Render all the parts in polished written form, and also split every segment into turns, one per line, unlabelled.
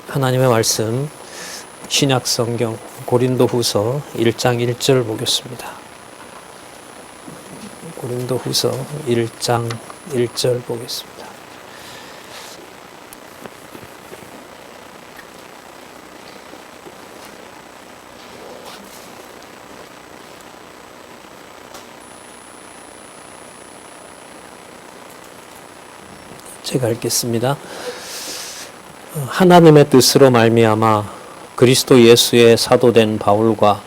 하나님의 말씀 신약 성경 고린도후서 1장 1절 보겠습니다. 고린도후서 1장 1절 보겠습니다. 제가 읽겠습니다. 하나님의 뜻으로 말미암아 그리스도 예수의 사도된 바울과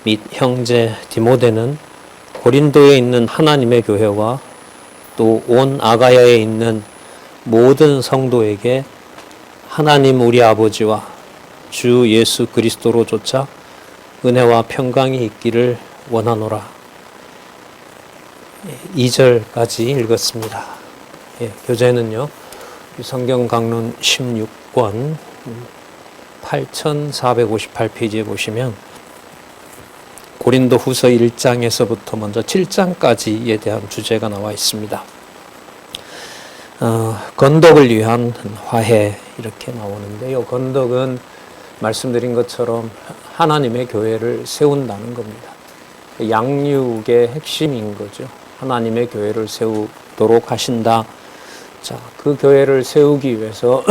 및 형제 디모데는 고린도에 있는 하나님의 교회와 또 온 아가야에 있는 모든 성도에게 하나님 우리 아버지와 주 예수 그리스도로조차 은혜와 평강이 있기를 원하노라. 2절까지 읽었습니다. 교재는요, 성경 강론 16권 8458페이지에 보시면 고린도 후서 1장에서부터 먼저 7장까지에 대한 주제가 나와 있습니다. 건덕을 위한 화해 이렇게 나오는데요. 건덕은 말씀드린 것처럼 하나님의 교회를 세운다는 겁니다. 양육의 핵심인 거죠. 하나님의 교회를 세우도록 하신다. 자, 그 교회를 세우기 위해서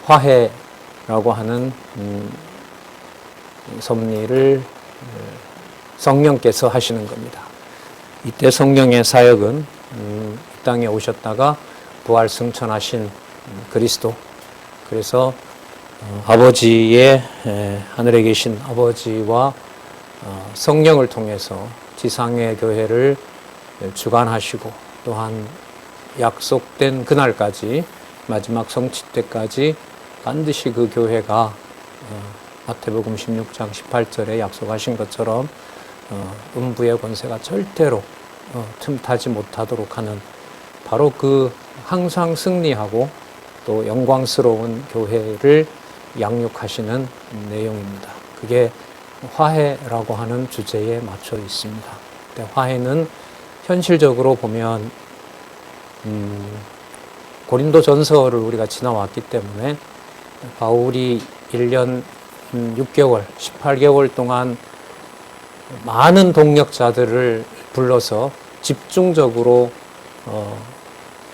화해라고 하는 섭리를 성령께서 하시는 겁니다. 이때 성령의 사역은 이 땅에 오셨다가 부활 승천하신 그리스도, 그래서 아버지의 하늘에 계신 아버지와 성령을 통해서 지상의 교회를 주관하시고 또한 약속된 그날까지 마지막 성취 때까지 반드시 그 교회가 마태복음 16장 18절에 약속하신 것처럼 음부의 권세가 절대로 틈타지 못하도록 하는 바로 그 항상 승리하고 또 영광스러운 교회를 양육하시는 내용입니다. 그게 화해라고 하는 주제에 맞춰 있습니다. 화해는 현실적으로 보면 고린도 전서를 우리가 지나왔기 때문에 바울이 1년 6개월, 18개월 동안 많은 동역자들을 불러서 집중적으로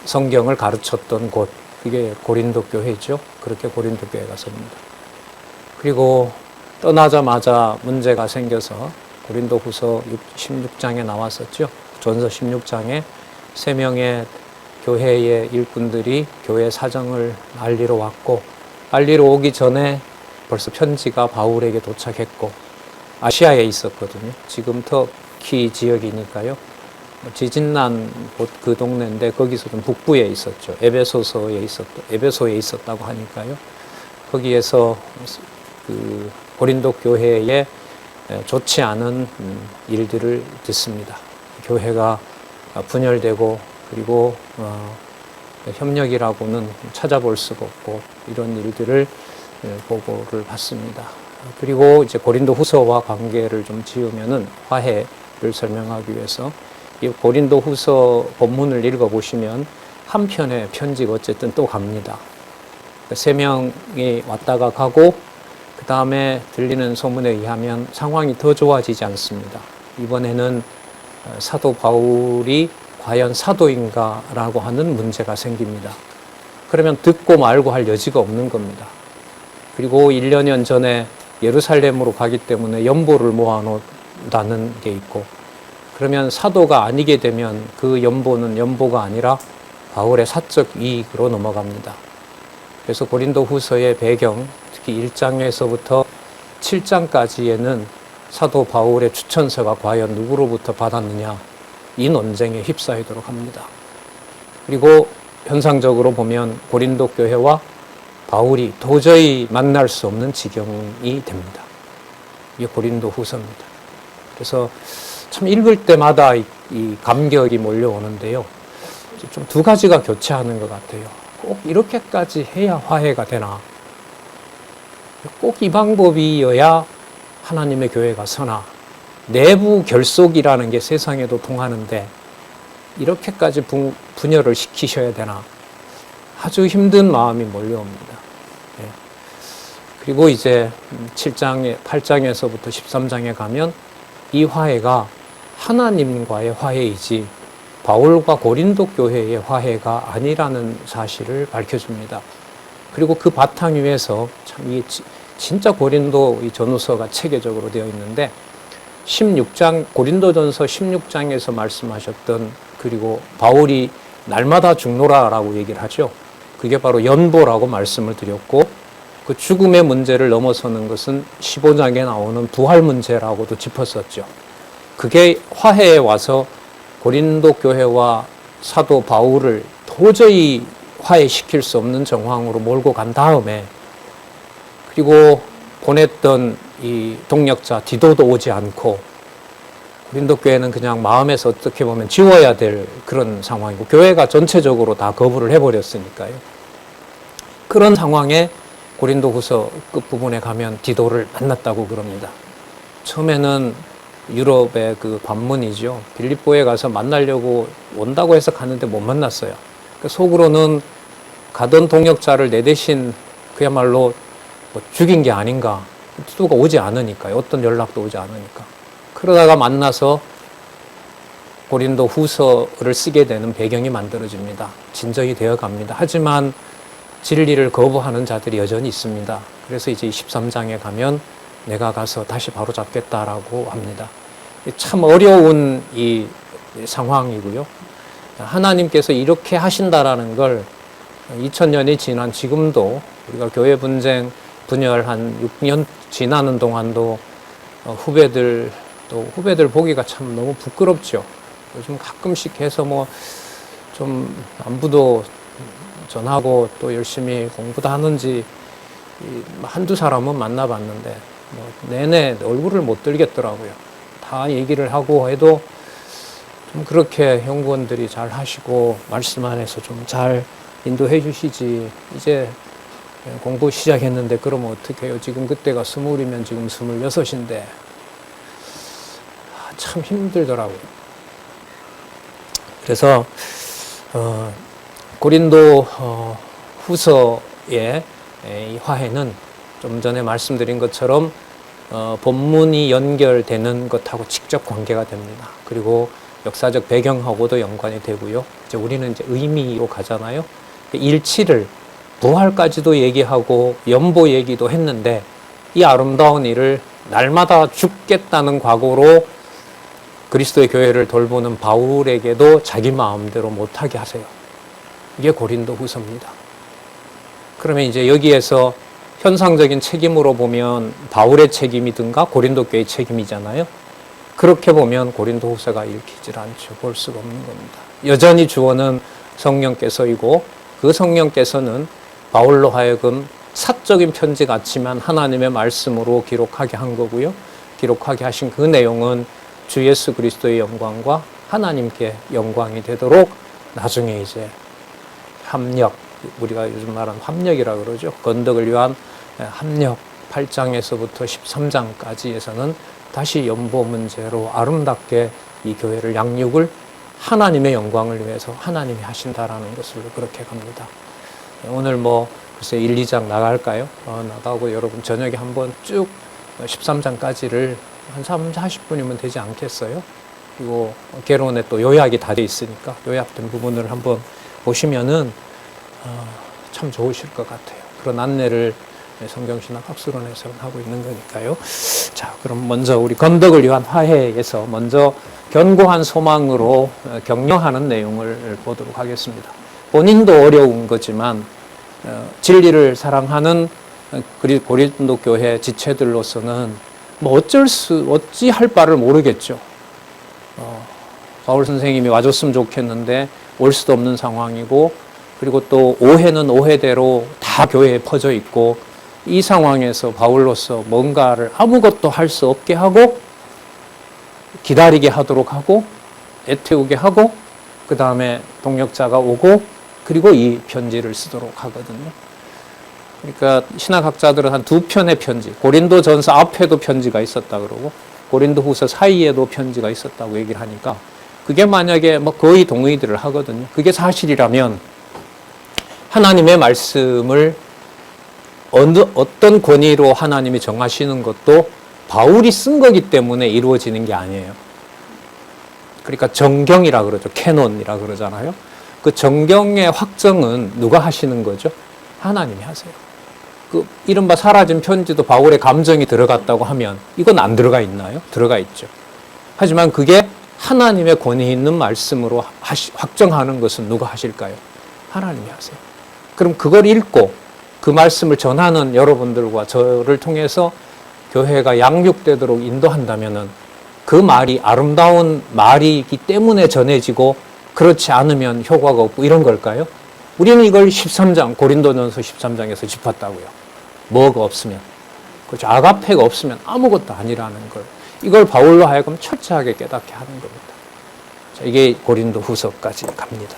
성경을 가르쳤던 곳, 그게 고린도 교회죠. 그렇게 고린도 교회가 섭니다. 그리고 떠나자마자 문제가 생겨서 고린도 후서 16장에 나왔었죠. 전서 16장에 3명의 교회의 일꾼들이 교회 사정을 알리러 왔고, 알리러 오기 전에 벌써 편지가 바울에게 도착했고, 아시아에 있었거든요. 지금 터키 지역이니까요. 지진난 곳 그 동네인데 거기서 좀 북부에 있었죠. 에베소에 있었다고 하니까요. 거기에서 그 고린도 교회에 좋지 않은 일들을 듣습니다. 교회가 분열되고 그리고 협력이라고는 찾아볼 수가 없고 이런 일들을 보고를 받습니다. 그리고 이제 고린도 후서와 관계를 좀 지으면은 화해를 설명하기 위해서 이 고린도 후서 본문을 읽어보시면 한 편의 편지가 어쨌든 또 갑니다. 3명이 왔다가 가고 그 다음에 들리는 소문에 의하면 상황이 더 좋아지지 않습니다. 이번에는 사도 바울이 과연 사도인가라고 하는 문제가 생깁니다. 그러면 듣고 말고 할 여지가 없는 겁니다. 그리고 1년 전에 예루살렘으로 가기 때문에 연보를 모아놓는다는 게 있고, 그러면 사도가 아니게 되면 그 연보는 연보가 아니라 바울의 사적 이익으로 넘어갑니다. 그래서 고린도 후서의 배경, 특히 1장에서부터 7장까지에는 사도 바울의 추천서가 과연 누구로부터 받았느냐, 이 논쟁에 휩싸이도록 합니다. 그리고 현상적으로 보면 고린도 교회와 바울이 도저히 만날 수 없는 지경이 됩니다. 이게 고린도 후서입니다. 그래서 참 읽을 때마다 이 감격이 몰려오는데요. 좀 두 가지가 교차하는 것 같아요. 꼭 이렇게까지 해야 화해가 되나? 꼭 이 방법이어야 하나님의 교회가 서나? 내부 결속이라는 게 세상에도 통하는데 이렇게까지 분열을 시키셔야 되나? 아주 힘든 마음이 몰려옵니다. 그리고 이제 7장에 8장에서부터 13장에 가면 이 화해가 하나님과의 화해이지 바울과 고린도 교회의 화해가 아니라는 사실을 밝혀줍니다. 그리고 그 바탕 위에서 참 이 진짜 고린도 이 전후서가 체계적으로 되어 있는데 16장 고린도전서 16장에서 말씀하셨던 그리고 바울이 날마다 죽노라라고 얘기를 하죠. 그게 바로 연보라고 말씀을 드렸고 그 죽음의 문제를 넘어서는 것은 15장에 나오는 부활 문제라고도 짚었었죠. 그게 화해에 와서 고린도 교회와 사도 바울을 도저히 화해시킬 수 없는 정황으로 몰고 간 다음에 그리고 보냈던 이 동역자 디도도 오지 않고 고린도 교회는 그냥 마음에서 어떻게 보면 지워야 될 그런 상황이고 교회가 전체적으로 다 거부를 해버렸으니까요. 그런 상황에 고린도후서 끝부분에 가면 디도를 만났다고 그럽니다. 처음에는 유럽의 그 관문이죠. 빌립보에 가서 만나려고 온다고 해서 갔는데 못 만났어요. 그러니까 속으로는 가던 동역자를 내 대신 그야말로 뭐 죽인 게 아닌가. 디도가 오지 않으니까요. 어떤 연락도 오지 않으니까. 그러다가 만나서 고린도 후서를 쓰게 되는 배경이 만들어집니다. 진정이 되어 갑니다. 하지만 진리를 거부하는 자들이 여전히 있습니다. 그래서 이제 13장에 가면 내가 가서 다시 바로 잡겠다라고 합니다. 참 어려운 이 상황이고요. 하나님께서 이렇게 하신다라는 걸 2000년이 지난 지금도 우리가 교회 분쟁 분열 한 6년 지나는 동안도 후배들 보기가 참 너무 부끄럽죠. 요즘 가끔씩 해서 뭐 좀 안부도 전하고 또 열심히 공부도 하는지 한두 사람은 만나봤는데 뭐 내내 얼굴을 못 들겠더라고요. 다 얘기를 하고 해도 좀 그렇게 형구원들이 잘 하시고 말씀 안에서 좀 잘 인도해 주시지. 이제 공부 시작했는데 그러면 어떻게 해요? 지금 그때가 20이면 지금 26인데 참 힘들더라고요. 그래서 고린도 후서의 이 화해는 좀 전에 말씀드린 것처럼 본문이 연결되는 것하고 직접 관계가 됩니다. 그리고 역사적 배경하고도 연관이 되고요. 이제 우리는 이제 의미로 가잖아요. 일치를 부활까지도 얘기하고 연보 얘기도 했는데 이 아름다운 일을 날마다 죽겠다는 각오로 그리스도의 교회를 돌보는 바울에게도 자기 마음대로 못하게 하세요. 이게 고린도 후서입니다. 그러면 이제 여기에서 현상적인 책임으로 보면 바울의 책임이든가 고린도 교회의 책임이잖아요. 그렇게 보면 고린도 후서가 읽히질 않죠. 볼 수가 없는 겁니다. 여전히 주어는 성령께서이고 그 성령께서는 바울로 하여금 사적인 편지 같지만 하나님의 말씀으로 기록하게 한 거고요. 기록하게 하신 그 내용은 주 예수 그리스도의 영광과 하나님께 영광이 되도록 나중에 이제 합력, 우리가 요즘 말하는 합력이라 그러죠. 건덕을 위한 합력 8장에서부터 13장까지에서는 다시 연보 문제로 아름답게 이 교회를 양육을 하나님의 영광을 위해서 하나님이 하신다라는 것을 그렇게 갑니다. 오늘 뭐 글쎄 1, 2장 나갈까요? 나가고 여러분 저녁에 한번 쭉 13장까지를 한 40분이면 되지 않겠어요? 그리고 개론에 또 요약이 다 돼 있으니까 요약된 부분을 한번 보시면은 참 좋으실 것 같아요. 그런 안내를 성경신학 학술원에서 하고 있는 거니까요. 자, 그럼 먼저 우리 건덕을 위한 화해에서 먼저 견고한 소망으로 격려하는 내용을 보도록 하겠습니다. 본인도 어려운 거지만 진리를 사랑하는 고린도 교회 지체들로서는 뭐 어찌할 바를 모르겠죠. 바울 선생님이 와줬으면 좋겠는데 올 수도 없는 상황이고 그리고 또 오해는 오해대로 다 교회에 퍼져 있고 이 상황에서 바울로서 뭔가를 아무것도 할 수 없게 하고 기다리게 하도록 하고 애태우게 하고 그 다음에 동역자가 오고 그리고 이 편지를 쓰도록 하거든요. 그러니까 신학학자들은 한 두 편의 편지, 고린도전서 앞에도 편지가 있었다 그러고 고린도후서 사이에도 편지가 있었다고 얘기를 하니까 그게 만약에 뭐 거의 동의들을 하거든요. 그게 사실이라면 하나님의 말씀을 어떤 권위로 하나님이 정하시는 것도 바울이 쓴 거기 때문에 이루어지는 게 아니에요. 그러니까 정경이라 그러죠. 캐논이라 그러잖아요. 그 정경의 확정은 누가 하시는 거죠? 하나님이 하세요. 그 이른바 사라진 편지도 바울의 감정이 들어갔다고 하면 이건 안 들어가 있나요? 들어가 있죠. 하지만 그게 하나님의 권위 있는 말씀으로 확정하는 것은 누가 하실까요? 하나님이 하세요. 그럼 그걸 읽고 그 말씀을 전하는 여러분들과 저를 통해서 교회가 양육되도록 인도한다면은 그 말이 아름다운 말이기 때문에 전해지고 그렇지 않으면 효과가 없고 이런 걸까요? 우리는 이걸 13장, 고린도전서 13장에서 짚었다고요. 뭐가 없으면. 그렇죠. 아가페가 없으면 아무것도 아니라는 걸. 이걸 바울로 하여금 철저하게 깨닫게 하는 겁니다. 자, 이게 고린도 후서까지 갑니다.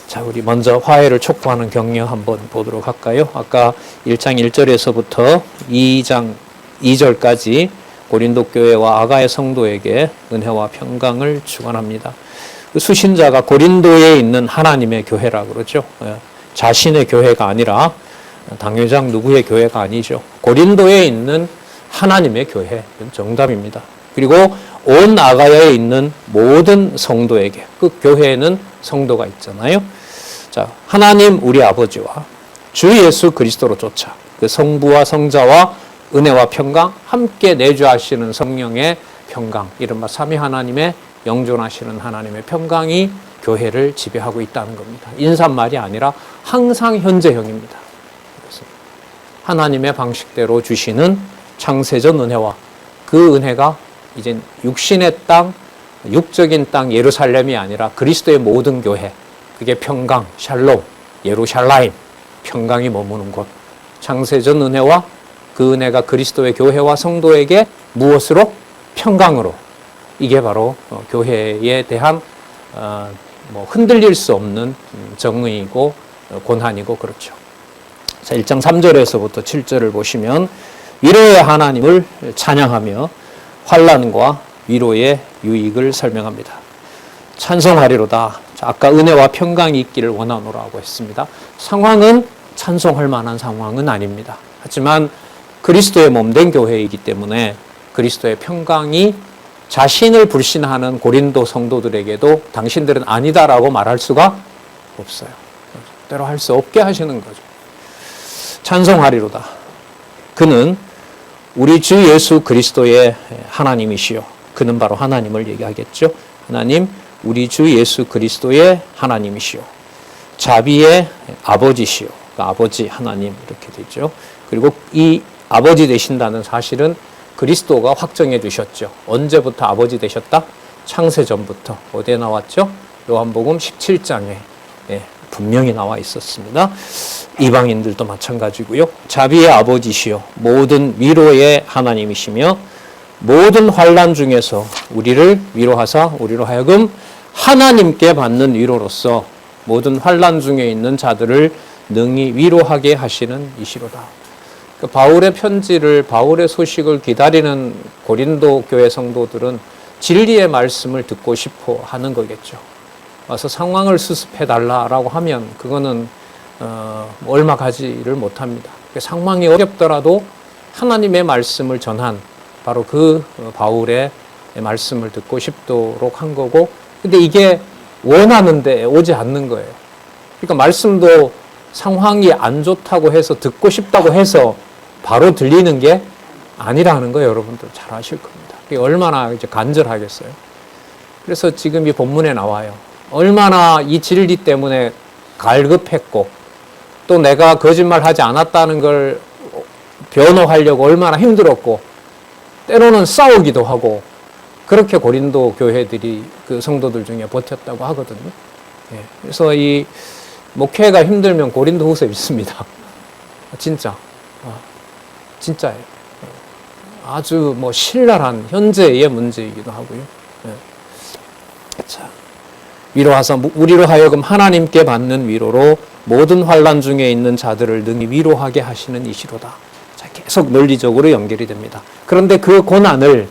자, 우리 먼저 화해를 촉구하는 격려 한번 보도록 할까요? 아까 1장 1절에서부터 2장 2절까지 고린도 교회와 아가의 성도에게 은혜와 평강을 축원합니다. 수신자가 고린도에 있는 하나님의 교회라 그러죠. 자신의 교회가 아니라 당회장 누구의 교회가 아니죠. 고린도에 있는 하나님의 교회, 정답입니다. 그리고 온 아가야에 있는 모든 성도에게, 그 교회에는 성도가 있잖아요. 자, 하나님 우리 아버지와 주 예수 그리스도로 쫓아 그 성부와 성자와 은혜와 평강 함께 내주하시는 성령의 평강, 이른바 삼위 하나님의 영존하시는 하나님의 평강이 교회를 지배하고 있다는 겁니다. 인사말이 아니라 항상 현재형입니다. 그래서 하나님의 방식대로 주시는 창세전 은혜와 그 은혜가 이제 육신의 땅, 육적인 땅 예루살렘이 아니라 그리스도의 모든 교회, 그게 평강, 샬롬, 예루샬라임, 평강이 머무는 곳. 창세전 은혜와 그 은혜가 그리스도의 교회와 성도에게 무엇으로? 평강으로. 이게 바로 교회에 대한 흔들릴 수 없는 정의이고 권한이고 그렇죠. 자, 1장 3절에서부터 7절을 보시면 위로의 하나님을 찬양하며 환난과 위로의 유익을 설명합니다. 찬송하리로다. 자, 아까 은혜와 평강이 있기를 원하노라고 했습니다. 상황은 찬송할 만한 상황은 아닙니다. 하지만 그리스도의 몸된 교회이기 때문에 그리스도의 평강이 자신을 불신하는 고린도 성도들에게도 당신들은 아니다라고 말할 수가 없어요. 때로 할 수 없게 하시는 거죠. 찬송하리로다. 그는 우리 주 예수 그리스도의 하나님이시요. 그는 바로 하나님을 얘기하겠죠. 하나님, 우리 주 예수 그리스도의 하나님이시요. 자비의 아버지시요. 그러니까 아버지 하나님 이렇게 되죠. 그리고 이 아버지 되신다는 사실은 그리스도가 확정해 주셨죠. 언제부터 아버지 되셨다? 창세전부터. 어디에 나왔죠? 요한복음 17장에 분명히 나와 있었습니다. 이방인들도 마찬가지고요. 자비의 아버지시요 모든 위로의 하나님이시며 모든 환난 중에서 우리를 위로하사 우리로 하여금 하나님께 받는 위로로서 모든 환난 중에 있는 자들을 능히 위로하게 하시는 이시로다. 바울의 편지를, 바울의 소식을 기다리는 고린도 교회 성도들은 진리의 말씀을 듣고 싶어 하는 거겠죠. 와서 상황을 수습해 달라라고 하면 그거는 얼마 가지를 못합니다. 상황이 어렵더라도 하나님의 말씀을 전한 바로 그 바울의 말씀을 듣고 싶도록 한 거고, 근데 이게 원하는데 오지 않는 거예요. 그러니까 말씀도 상황이 안 좋다고 해서 듣고 싶다고 해서 바로 들리는 게 아니라는 거 여러분들 잘 아실 겁니다. 그게 얼마나 이제 간절하겠어요. 그래서 지금 이 본문에 나와요. 얼마나 이 진리 때문에 갈급했고 또 내가 거짓말하지 않았다는 걸 변호하려고 얼마나 힘들었고 때로는 싸우기도 하고 그렇게 고린도 교회들이 그 성도들 중에 버텼다고 하거든요. 그래서 이 목회가 힘들면 고린도 후서 읽습니다. 진짜. 진짜예요. 아주 신랄한 현재의 문제이기도 하고요. 자, 위로하사 우리로 하여금 하나님께 받는 위로로 모든 환난 중에 있는 자들을 능히 위로하게 하시는 이시로다. 자, 계속 논리적으로 연결이 됩니다. 그런데 그 고난을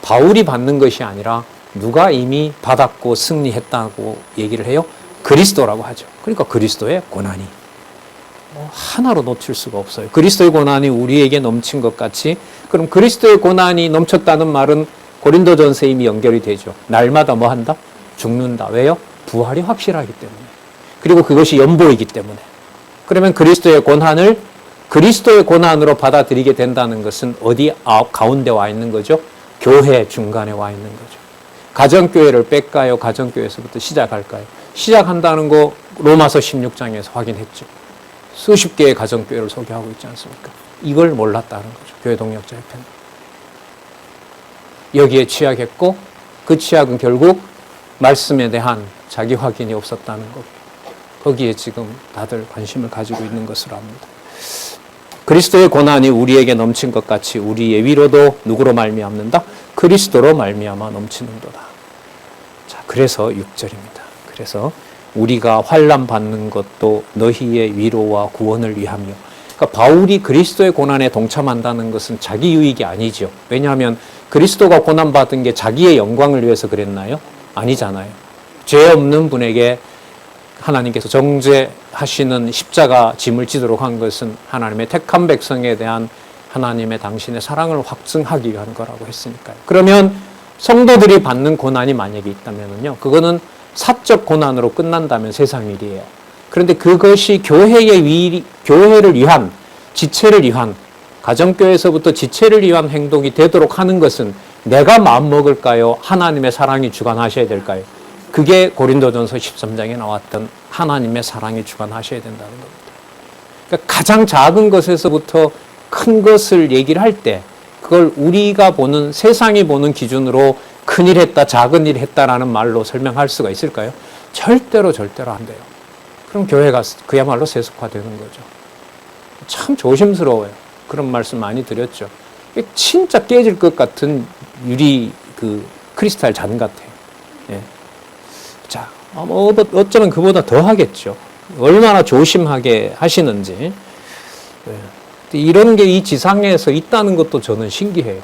바울이 받는 것이 아니라 누가 이미 받았고 승리했다고 얘기를 해요? 그리스도라고 하죠. 그러니까 그리스도의 고난이. 하나로 놓칠 수가 없어요. 그리스도의 고난이 우리에게 넘친 것 같이, 그럼 그리스도의 고난이 넘쳤다는 말은 고린도전서에 이미 연결이 되죠. 날마다 뭐 한다? 죽는다. 왜요? 부활이 확실하기 때문에. 그리고 그것이 연보이기 때문에. 그러면 그리스도의 고난을 그리스도의 고난으로 받아들이게 된다는 것은 어디 가운데 와 있는 거죠? 교회 중간에 와 있는 거죠. 가정교회를 뺄까요? 가정교회에서부터 시작할까요? 시작한다는 거 로마서 16장에서 확인했죠. 수십 개의 가정교회를 소개하고 있지 않습니까? 이걸 몰랐다는 거죠. 교회 동역자협회는. 여기에 취약했고 그 취약은 결국 말씀에 대한 자기 확인이 없었다는 거고, 거기에 지금 다들 관심을 가지고 있는 것으로 압니다. 그리스도의 고난이 우리에게 넘친 것 같이 우리의 위로도 누구로 말미암는다? 그리스도로 말미암아 넘치는도다. 자, 그래서 6절입니다. 그래서 우리가 환난 받는 것도 너희의 위로와 구원을 위하며. 그러니까 바울이 그리스도의 고난에 동참한다는 것은 자기 유익이 아니죠. 왜냐하면 그리스도가 고난 받은 게 자기의 영광을 위해서 그랬나요? 아니잖아요. 죄 없는 분에게 하나님께서 정죄하시는 십자가 짐을 지도록 한 것은 하나님의 택한 백성에 대한 하나님의 당신의 사랑을 확증하기 위한 거라고 했으니까요. 그러면 성도들이 받는 고난이 만약에 있다면요, 그거는 사적 고난으로 끝난다면 세상 일이에요. 그런데 그것이 교회를 위한, 지체를 위한, 가정교회에서부터 지체를 위한 행동이 되도록 하는 것은 내가 마음 먹을까요? 하나님의 사랑이 주관하셔야 될까요? 그게 고린도전서 13장에 나왔던 하나님의 사랑이 주관하셔야 된다는 겁니다. 그러니까 가장 작은 것에서부터 큰 것을 얘기를 할 때 그걸 우리가 보는, 세상이 보는 기준으로 큰일 했다, 작은 일 했다라는 말로 설명할 수가 있을까요? 절대로 안 돼요. 그럼 교회가 그야말로 세속화되는 거죠. 참 조심스러워요. 그런 말씀 많이 드렸죠. 진짜 깨질 것 같은 유리 크리스탈 잔 같아요. 예. 자, 어쩌면 그보다 더 하겠죠. 얼마나 조심하게 하시는지. 예. 이런 게 이 지상에서 있다는 것도 저는 신기해요.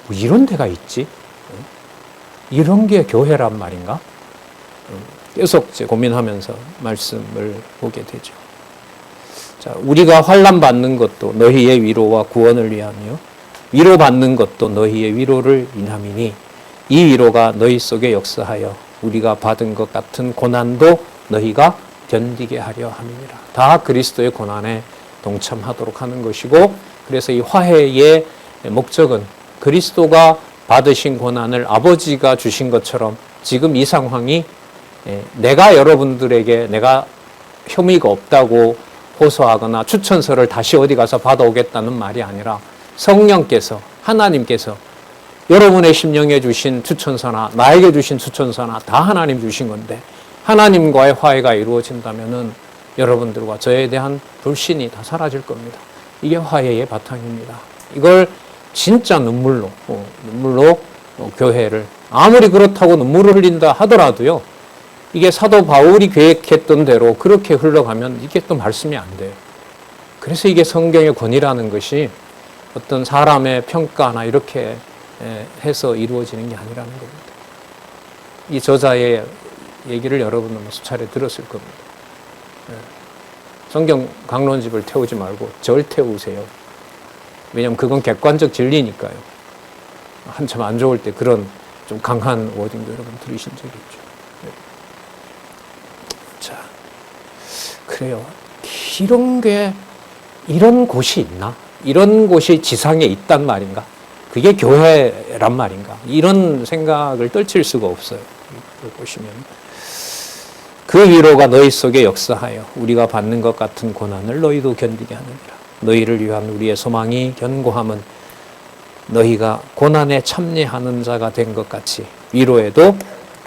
뭐 이런 데가 있지? 예? 이런 게 교회란 말인가? 계속 고민하면서 말씀을 보게 되죠. 자, 우리가 환난 받는 것도 너희의 위로와 구원을 위하며 위로받는 것도 너희의 위로를 인함이니 이 위로가 너희 속에 역사하여 우리가 받은 것 같은 고난도 너희가 견디게 하려 함이니라. 다 그리스도의 고난에 동참하도록 하는 것이고, 그래서 이 화해의 목적은 그리스도가 받으신 고난을 아버지가 주신 것처럼 지금 이 상황이 내가 여러분들에게 내가 혐의가 없다고 호소하거나 추천서를 다시 어디 가서 받아오겠다는 말이 아니라 성령께서, 하나님께서 여러분의 심령에 주신 추천서나 나에게 주신 추천서나 다 하나님 주신 건데, 하나님과의 화해가 이루어진다면은 여러분들과 저에 대한 불신이 다 사라질 겁니다. 이게 화해의 바탕입니다. 이걸 진짜 눈물로 교회를, 아무리 그렇다고 눈물을 흘린다 하더라도요, 이게 사도 바울이 계획했던 대로 그렇게 흘러가면 이게 또 말씀이 안 돼요. 그래서 이게 성경의 권위라는 것이 어떤 사람의 평가나 이렇게 해서 이루어지는 게 아니라는 겁니다. 이 저자의 얘기를 여러분은 수차례 들었을 겁니다. 성경 강론집을 태우지 말고 절 태우세요. 왜냐하면 그건 객관적 진리니까요. 한참 안 좋을 때 그런 좀 강한 워딩도 여러분 들으신 적이 있죠. 자, 그래요. 이런 곳이 있나? 이런 곳이 지상에 있단 말인가? 그게 교회란 말인가? 이런 생각을 떨칠 수가 없어요. 보시면. 그 위로가 너희 속에 역사하여 우리가 받는 것 같은 고난을 너희도 견디게 하느니라. 너희를 위한 우리의 소망이 견고함은 너희가 고난에 참여하는 자가 된 것 같이 위로에도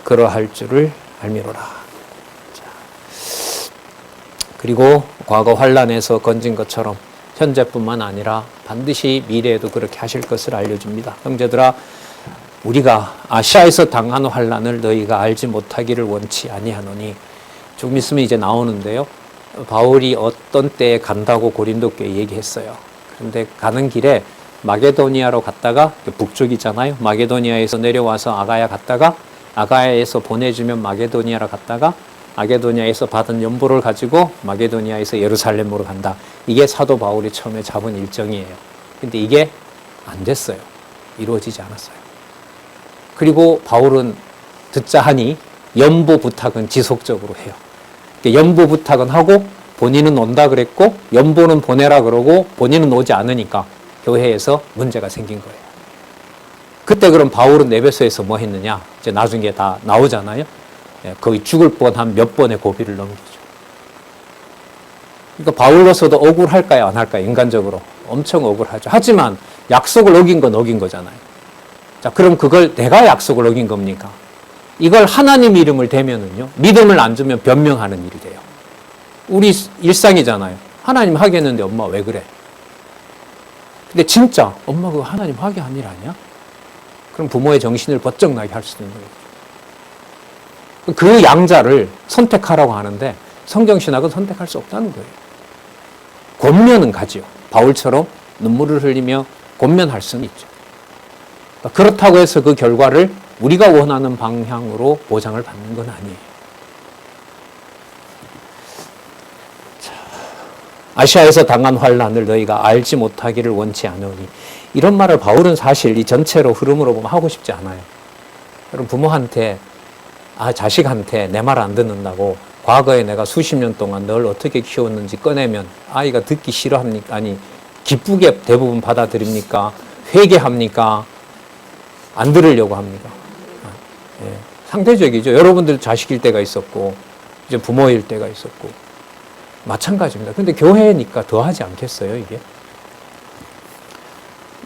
그러할 줄을 알미로라. 자, 그리고 과거 환난에서 건진 것처럼 현재뿐만 아니라 반드시 미래에도 그렇게 하실 것을 알려줍니다. 형제들아, 우리가 아시아에서 당한 환난을 너희가 알지 못하기를 원치 아니하노니, 좀 있으면 이제 나오는데요. 바울이 어떤 때에 간다고 고린도 교회에 얘기했어요. 그런데 가는 길에 마게도니아로 갔다가, 북쪽이잖아요. 마게도니아에서 내려와서 아가야 갔다가, 아가야에서 보내주면 마게도니아로 갔다가 마게도니아에서 받은 연보를 가지고 마게도니아에서 예루살렘으로 간다. 이게 사도 바울이 처음에 잡은 일정이에요. 근데 이게 안 됐어요. 이루어지지 않았어요. 그리고 바울은 듣자 하니 연보 부탁은 지속적으로 해요. 연보 부탁은 하고 본인은 온다 그랬고 연보는 보내라 그러고 본인은 오지 않으니까 교회에서 문제가 생긴 거예요. 그때 그럼 바울은 에베소에서 뭐 했느냐? 이제 나중에 다 나오잖아요. 거의 죽을 뻔한 몇 번의 고비를 넘기죠. 그러니까 바울로서도 억울할까요? 안 할까요? 인간적으로. 엄청 억울하죠. 하지만 약속을 어긴 건 어긴 거잖아요. 자, 그럼 그걸 내가 약속을 어긴 겁니까? 이걸 하나님 이름을 대면은요, 믿음을 안 주면 변명하는 일이 돼요. 우리 일상이잖아요. 하나님 하겠는데 엄마 왜 그래? 근데 진짜 엄마 그거 하나님 하게 한 일 아니야? 그럼 부모의 정신을 번쩍 나게 할 수도 있는 거예요. 그 양자를 선택하라고 하는데 성경신학은 선택할 수 없다는 거예요. 권면은 가지요. 바울처럼 눈물을 흘리며 권면할 수는 있죠. 그렇다고 해서 그 결과를 우리가 원하는 방향으로 보장을 받는 건 아니에요. 자, 아시아에서 당한 환난을 너희가 알지 못하기를 원치 않으니, 이런 말을 바울은 사실 이 전체로 흐름으로 보면 하고 싶지 않아요. 여러분, 부모한테 자식한테 내 말 안 듣는다고 과거에 내가 수십 년 동안 널 어떻게 키웠는지 꺼내면 아이가 듣기 싫어합니까? 아니, 기쁘게 대부분 받아들입니까? 회개합니까? 안 들으려고 합니까? 예, 상대적이죠. 여러분들 자식일 때가 있었고 이제 부모일 때가 있었고 마찬가지입니다. 근데 교회니까 더 하지 않겠어요, 이게?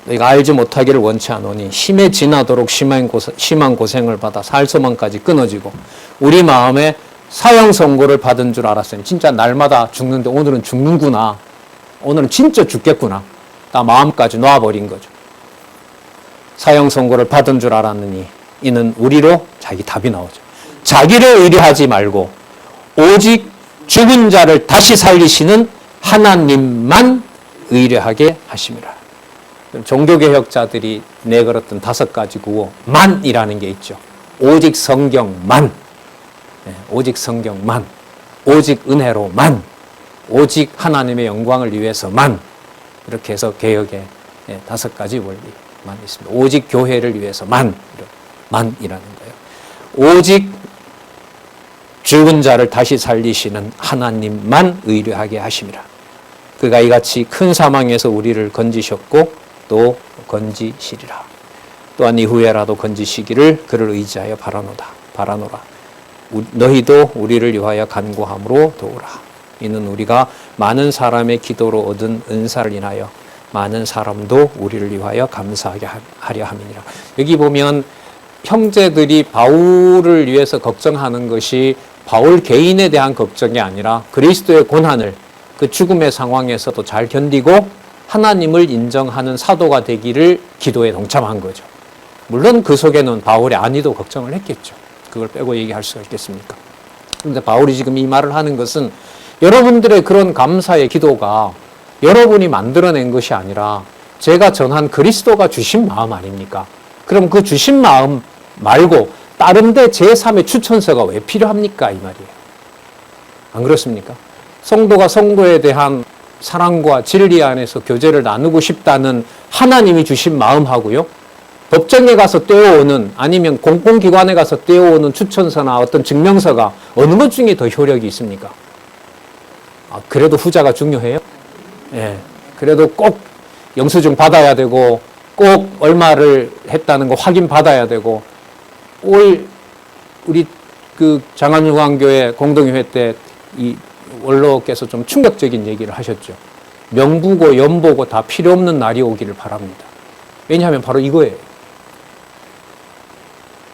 너희가 알지 못하기를 원치 않으니 힘에 지나도록 심한 고생을 받아 살소망까지 끊어지고 우리 마음에 사형 선고를 받은 줄 알았으니, 진짜 날마다 죽는데 오늘은 죽는구나, 오늘은 진짜 죽겠구나, 다 마음까지 놔버린 거죠. 사형 선고를 받은 줄 알았느니 이는 우리로, 자기 답이 나오죠. 자기를 의뢰하지 말고 오직 죽은 자를 다시 살리시는 하나님만 의뢰하게 하심이라. 종교개혁자들이 내걸었던 5가지 구호, 만이라는 게 있죠. 오직 성경만, 오직 성경만, 오직 은혜로만, 오직 하나님의 영광을 위해서만, 이렇게 해서 개혁의 5가지 원리만 있습니다. 오직 교회를 위해서만, 만이라는 거예요. 오직 죽은 자를 다시 살리시는 하나님만 의뢰하게 하심이라. 그가 이같이 큰 사망에서 우리를 건지셨고 또 건지시리라. 또한 이후에라도 건지시기를 그를 의지하여 바라노라. 너희도 우리를 위하여 간구함으로 도우라. 이는 우리가 많은 사람의 기도로 얻은 은사를 인하여 많은 사람도 우리를 위하여 감사하게 하려 함이니라. 여기 보면 형제들이 바울을 위해서 걱정하는 것이 바울 개인에 대한 걱정이 아니라 그리스도의 고난을 그 죽음의 상황에서도 잘 견디고 하나님을 인정하는 사도가 되기를 기도에 동참한 거죠. 물론 그 속에는 바울의 안위도 걱정을 했겠죠. 그걸 빼고 얘기할 수가 있겠습니까? 그런데 바울이 지금 이 말을 하는 것은 여러분들의 그런 감사의 기도가 여러분이 만들어낸 것이 아니라 제가 전한 그리스도가 주신 마음 아닙니까? 그럼 그 주신 마음 말고 다른 데 제3의 추천서가 왜 필요합니까? 이 말이에요. 안 그렇습니까? 성도가 성도에 대한 사랑과 진리 안에서 교제를 나누고 싶다는 하나님이 주신 마음하고요, 법정에 가서 떼어오는, 아니면 공공기관에 가서 떼어오는 추천서나 어떤 증명서가 어느 것 중에 더 효력이 있습니까? 그래도 후자가 중요해요? 예. 그래도 꼭 영수증 받아야 되고 꼭 얼마를 했다는 거 확인 받아야 되고, 우리 그 장안유광교회 공동회회 때 이 원로께서 좀 충격적인 얘기를 하셨죠. 명부고 연보고 다 필요 없는 날이 오기를 바랍니다. 왜냐하면 바로 이거예요.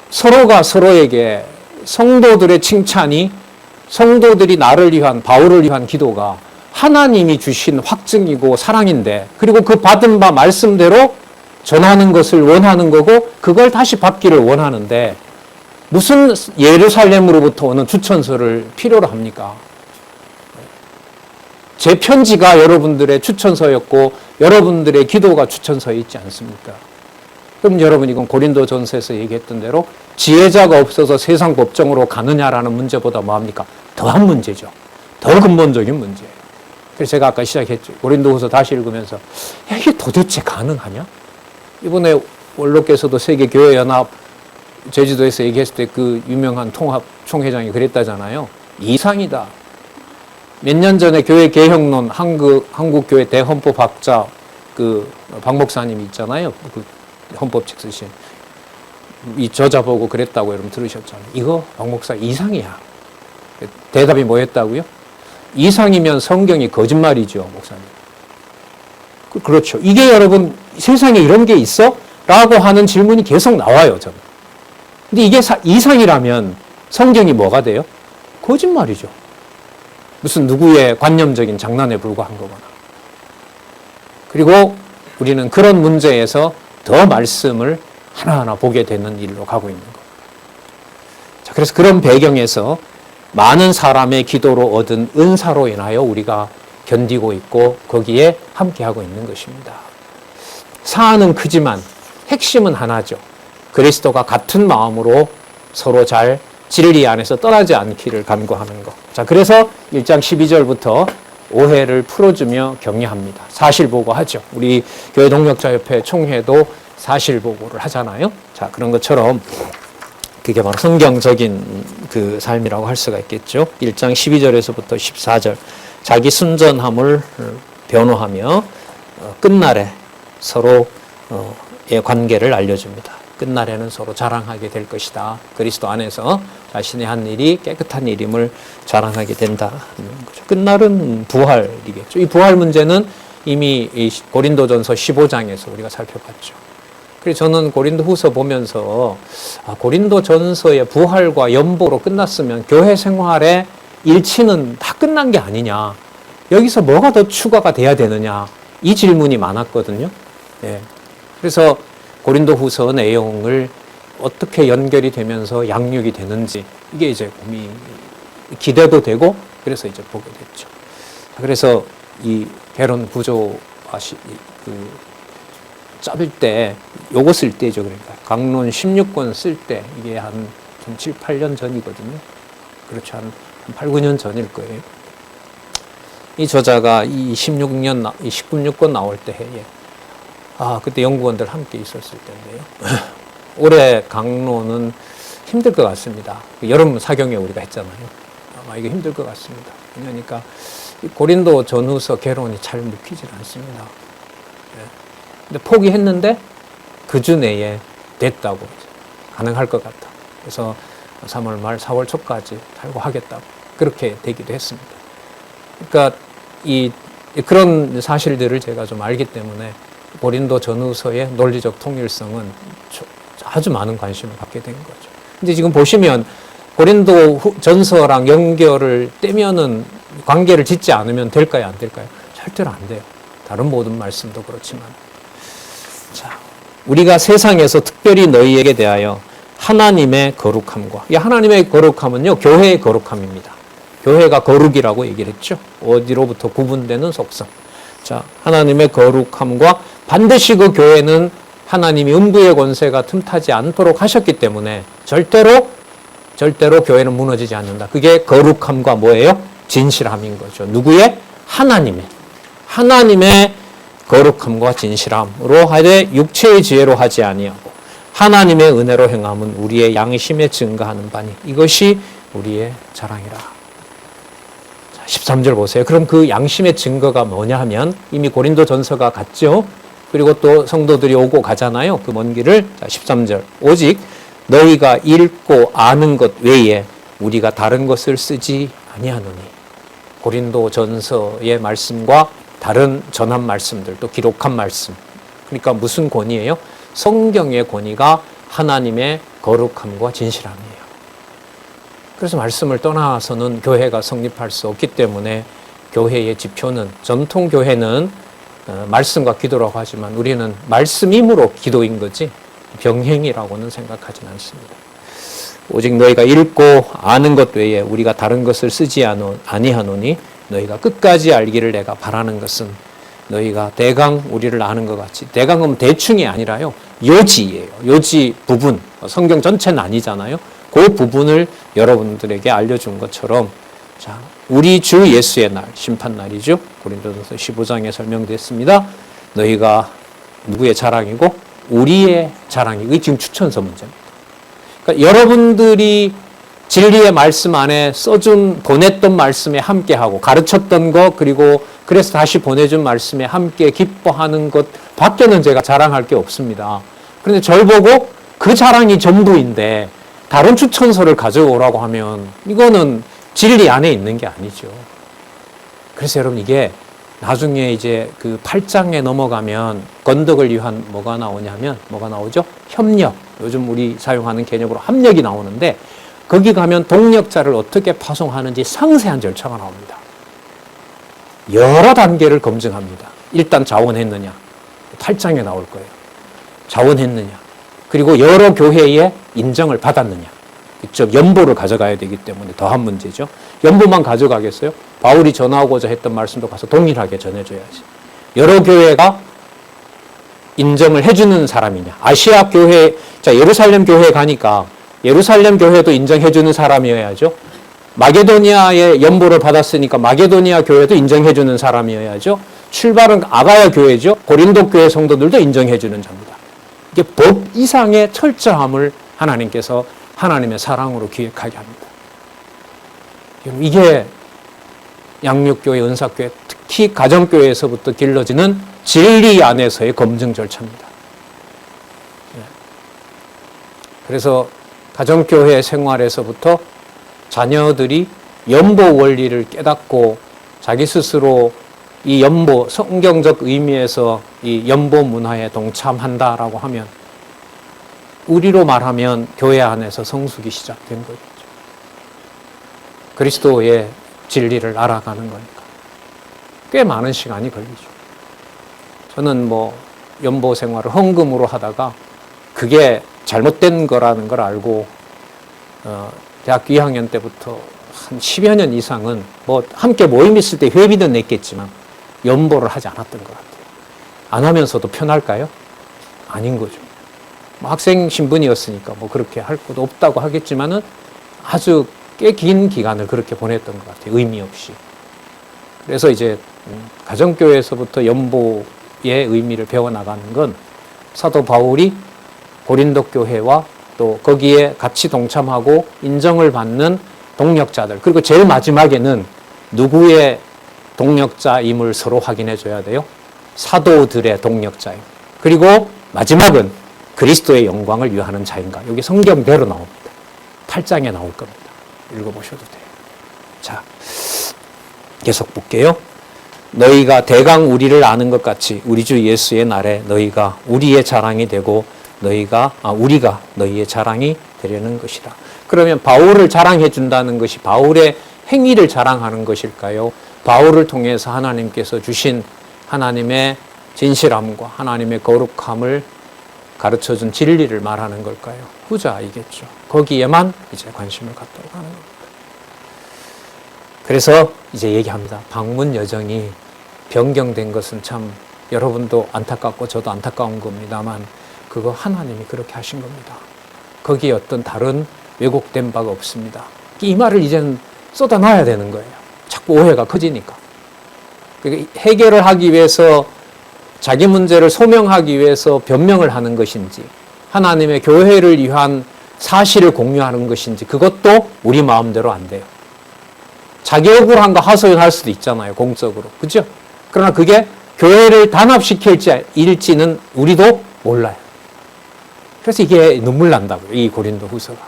서로가 서로에게 성도들의 칭찬이, 성도들이 나를 위한, 바울을 위한 기도가 하나님이 주신 확증이고 사랑인데, 그리고 그 받은 바 말씀대로 전하는 것을 원하는 거고 그걸 다시 받기를 원하는데 무슨 예루살렘으로부터 오는 추천서를 필요로 합니까? 제 편지가 여러분들의 추천서였고 여러분들의 기도가 추천서에 있지 않습니까? 그럼 여러분, 이건 고린도전서에서 얘기했던 대로 지혜자가 없어서 세상 법정으로 가느냐라는 문제보다 뭐합니까? 더한 문제죠. 더 근본적인 문제예요. 그래서 제가 아까 시작했죠. 고린도후서 다시 읽으면서 야, 이게 도대체 가능하냐? 이번에 원로께서도 세계교회연합 제주도에서 얘기했을 때 그 유명한 통합 총회장이 그랬다잖아요. 이상이다. 몇 년 전에 교회 개혁론 한국교회 대헌법학자 그 박 목사님이 있잖아요. 그 헌법책 쓰신 이 저자 보고 그랬다고 여러분 들으셨잖아요. 이거 박 목사 이상이야. 대답이 뭐였다고요? 이상이면 성경이 거짓말이죠, 목사님. 그렇죠. 이게 여러분 세상에 이런 게 있어? 라고 하는 질문이 계속 나와요, 저는. 근데 이게 이상이라면 성경이 뭐가 돼요? 거짓말이죠. 무슨 누구의 관념적인 장난에 불과한 거거나. 그리고 우리는 그런 문제에서 더 말씀을 하나하나 보게 되는 일로 가고 있는 거. 자, 그래서 그런 배경에서 많은 사람의 기도로 얻은 은사로 인하여 우리가 견디고 있고 거기에 함께하고 있는 것입니다. 사안은 크지만 핵심은 하나죠. 그리스도가 같은 마음으로 서로 잘 진리 안에서 떠나지 않기를 간구하는 것. 자, 그래서 1장 12절부터 오해를 풀어주며 격려합니다. 사실보고하죠. 우리 교회 동역자협회 총회도 사실보고를 하잖아요. 자, 그런 것처럼 그게 바로 성경적인 그 삶이라고 할 수가 있겠죠. 1장 12절에서부터 14절 자기 순전함을 변호하며 끝날에 서로의 관계를 알려줍니다. 끝날에는 서로 자랑하게 될 것이다. 그리스도 안에서 자신의 한 일이 깨끗한 일임을 자랑하게 된다는 거죠. 끝날은 부활이겠죠. 이 부활 문제는 이미 고린도전서 15장에서 우리가 살펴봤죠. 그래서 저는 고린도후서 보면서 고린도전서의 부활과 연보로 끝났으면 교회 생활의 일치는 다 끝난 게 아니냐. 여기서 뭐가 더 추가가 돼야 되느냐. 이 질문이 많았거든요. 예. 그래서 고린도후서 내용을 어떻게 연결이 되면서 양육이 되는지 이게 이제 기대도 되고 그래서 이제 보게 됐죠. 그래서 이 개론 구조 짭을 때 요거 쓸 때죠. 그러니까 강론 16권 쓸 때 이게 한 7, 8년 전이거든요. 그렇죠. 한 8, 9년 전일 거예요. 이 저자가 이 16권 나올 때 해에 그때 연구원들 함께 있었을 텐데요. 올해 강론은 힘들 것 같습니다. 여름 사경에 우리가 했잖아요. 아마 이게 힘들 것 같습니다. 그러니까 고린도 전후서 개론이 잘 묵히질 않습니다. 근데 포기했는데 그 주 내에 됐다고 가능할 것 같다. 그래서 3월 말 4월 초까지 탈고하겠다고 그렇게 되기도 했습니다. 그러니까 그런 사실들을 제가 좀 알기 때문에 고린도 전후서의 논리적 통일성은 아주 많은 관심을 갖게 된 거죠. 근데 지금 보시면 고린도 전서랑 연결을 떼면은 관계를 짓지 않으면 될까요? 안 될까요? 절대로 안 돼요. 다른 모든 말씀도 그렇지만. 자, 우리가 세상에서 특별히 너희에게 대하여 하나님의 거룩함과, 이 하나님의 거룩함은요, 교회의 거룩함입니다. 교회가 거룩이라고 얘기를 했죠. 어디로부터 구분되는 속성. 자, 하나님의 거룩함과 반드시 그 교회는 하나님이 음부의 권세가 틈타지 않도록 하셨기 때문에 절대로 교회는 무너지지 않는다. 그게 거룩함과 뭐예요? 진실함인 거죠. 누구의? 하나님의 거룩함과 진실함으로 하되 육체의 지혜로 하지 아니하고 하나님의 은혜로 행함은 우리의 양심에 증거하는 바니 이것이 우리의 자랑이라. 자, 13절 보세요. 그럼 그 양심의 증거가 뭐냐 하면 이미 고린도 전서가 갔죠. 그리고 또 성도들이 오고 가잖아요. 그 먼 길을. 자, 13절. 오직 너희가 읽고 아는 것 외에 우리가 다른 것을 쓰지 아니하노니. 고린도 전서의 말씀과 다른 전한 말씀들, 또 기록한 말씀. 그러니까 무슨 권위예요? 성경의 권위가 하나님의 거룩함과 진실함이에요. 그래서 말씀을 떠나서는 교회가 성립할 수 없기 때문에 교회의 지표는, 전통 교회는 말씀과 기도라고 하지만 우리는 말씀이므로 기도인 거지 병행이라고는 생각하지는 않습니다. 오직 너희가 읽고 아는 것 외에 우리가 다른 것을 쓰지 아니하노니 너희가 끝까지 알기를 내가 바라는 것은 너희가 대강 우리를 아는 것 같이, 대강은 대충이 아니라요, 요지예요. 요지 부분, 성경 전체는 아니잖아요. 그 부분을 여러분들에게 알려준 것처럼 자, 우리 주 예수의 날, 심판날이죠. 고린도전서 15장에 설명됐습니다. 너희가 누구의 자랑이고 우리의 자랑이. 이게 지금 추천서 문제입니다. 그러니까 여러분들이 진리의 말씀 안에 보냈던 말씀에 함께하고 가르쳤던 것, 그리고 그래서 다시 보내준 말씀에 함께 기뻐하는 것 밖에는 제가 자랑할 게 없습니다. 그런데 절 보고 그 자랑이 전부인데 다른 추천서를 가져오라고 하면 이거는 진리 안에 있는 게 아니죠. 그래서 여러분, 이게 나중에 이제 그 8장에 넘어가면 건덕을 위한 뭐가 나오냐면, 뭐가 나오죠? 협력. 요즘 우리 사용하는 개념으로 합력이 나오는데, 거기 가면 동력자를 어떻게 파송하는지 상세한 절차가 나옵니다. 여러 단계를 검증합니다. 일단 자원했느냐. 8장에 나올 거예요. 자원했느냐. 그리고 여러 교회의 인정을 받았느냐. 즉 연보를 가져가야 되기 때문에 더한 문제죠. 연보만 가져가겠어요? 바울이 전하고자 했던 말씀도 가서 동일하게 전해줘야지. 여러 교회가 인정을 해주는 사람이냐. 아시아 교회, 자, 예루살렘 교회에 가니까 예루살렘 교회도 인정해주는 사람이어야죠. 마게도니아의 연보를 받았으니까 마게도니아 교회도 인정해주는 사람이어야죠. 출발은 아가야 교회죠. 고린도 교회 성도들도 인정해주는 자입니다. 이게 법 이상의 철저함을 하나님께서 하나님의 사랑으로 기획하게 합니다. 이게 양육교회, 은사교회, 특히 가정교회에서부터 길러지는 진리 안에서의 검증 절차입니다. 그래서 가정교회 생활에서부터 자녀들이 연보 원리를 깨닫고 자기 스스로 이 연보, 성경적 의미에서 이 연보 문화에 동참한다라고 하면, 우리로 말하면 교회 안에서 성숙이 시작된 거죠. 그리스도의 진리를 알아가는 거니까. 꽤 많은 시간이 걸리죠. 저는 연보 생활을 헌금으로 하다가 그게 잘못된 거라는 걸 알고, 대학교 2학년 때부터 한 10여 년 이상은 함께 모임 있을 때 회비는 냈겠지만 연보를 하지 않았던 것 같아요. 안 하면서도 편할까요? 아닌 거죠. 학생 신분이었으니까 그렇게 할 것도 없다고 하겠지만은 아주 꽤 긴 기간을 그렇게 보냈던 것 같아요. 의미 없이. 그래서 이제 가정교회에서부터 연보의 의미를 배워나가는 건 사도 바울이 고린도 교회와 또 거기에 같이 동참하고 인정을 받는 동력자들, 그리고 제일 마지막에는 누구의 동력자임을 서로 확인해 줘야 돼요? 사도들의 동력자임. 그리고 마지막은 그리스도의 영광을 위하는 자인가. 여기 성경대로 나옵니다. 8장에 나올 겁니다. 읽어보셔도 돼요. 자, 계속 볼게요. 너희가 대강 우리를 아는 것 같이 우리 주 예수의 날에 너희가 우리의 자랑이 되고 우리가 너희의 자랑이 되려는 것이라. 그러면 바울을 자랑해 준다는 것이 바울의 행위를 자랑하는 것일까요? 바울을 통해서 하나님께서 주신 하나님의 진실함과 하나님의 거룩함을 가르쳐준 진리를 말하는 걸까요? 후자이겠죠. 거기에만 이제 관심을 갖도록 하는 겁니다. 그래서 이제 얘기합니다. 방문 여정이 변경된 것은 참 여러분도 안타깝고 저도 안타까운 겁니다만 그거 하나님이 그렇게 하신 겁니다. 거기에 어떤 다른 왜곡된 바가 없습니다. 이 말을 이제는 쏟아놔야 되는 거예요. 자꾸 오해가 커지니까. 해결을 하기 위해서 자기 문제를 소명하기 위해서 변명을 하는 것인지 하나님의 교회를 위한 사실을 공유하는 것인지 그것도 우리 마음대로 안 돼요. 자기 억울함과 하소연할 수도 있잖아요. 공적으로. 그죠? 그러나 그게 교회를 단합시킬지는 우리도 몰라요. 그래서 이게 눈물 난다고요. 이 고린도 후서가.